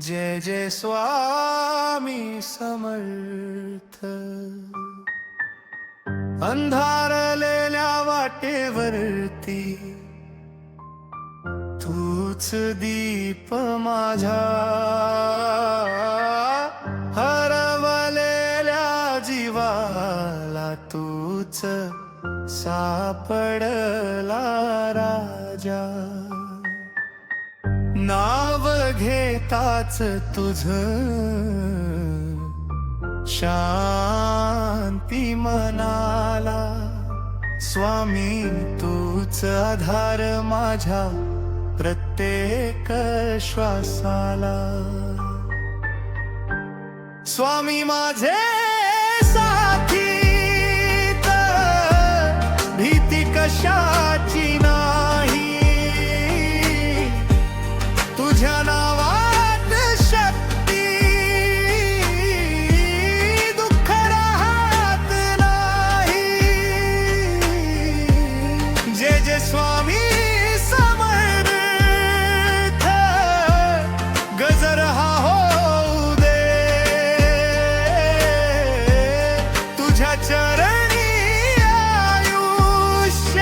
जय जय स्वामी समर्थ. अंधारलेल्या वाटेवरती तूच दीप माझ्या, हरवलेल्या जीवाला तूच सापडला राजा. नाव घेताच तुझ शांती मनाला. स्वामी तूच आधार माझ्या प्रत्येक श्वासाला. स्वामी माझे साथी, भीती कशाची नाही. तुझ्या नावात शक्ती, दुःख राहत नाही. जय जय स्वामी समर्थ. गजर हा होऊ दे तुझ्या चरणी. आयुष्य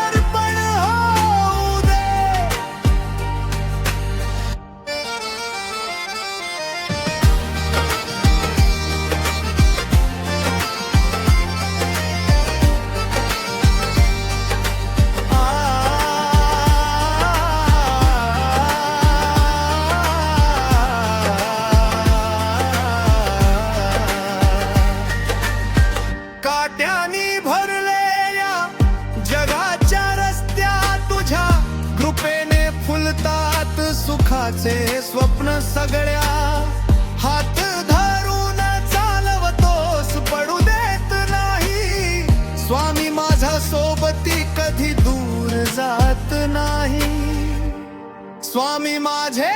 अर्पण होऊ दे. काट्यानी भरलेल्या जगाच्या रस्त्यात तुझ्या कृपेने फुलतात सुखाचे स्वप्न सगळ्या. हात धरून चालवतोस, पडू देत नाही. स्वामी माझ्या सोबती कधी दूर जात नाही. स्वामी माझे